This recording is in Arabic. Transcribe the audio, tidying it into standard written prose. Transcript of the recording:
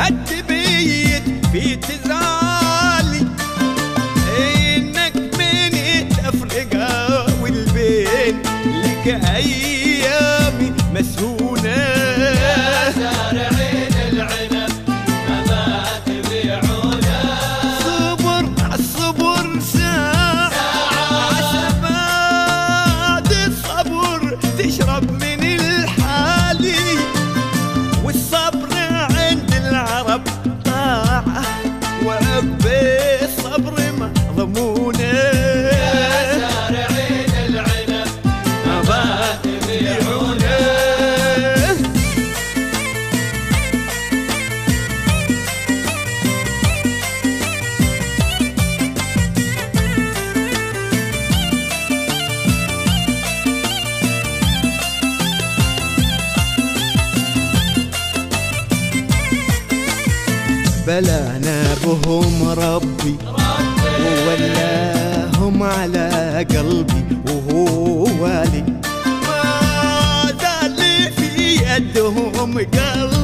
هالتبيت في تزالي انك من تفرقة والبين لك ايامي مسهونة. يا زارعين العنب ماذا تبيعونه؟ صبر الصبر ساعة عسبات الصبر تشرب من الحالي، والصبر عند العرب طاعة وعقب الصبر مضمونة. يا زارعين العنب ماذا تبيعونه؟ بلانا بهم ربي وولاهم على قلبي وهو والي، ما زال في يدهم قلبي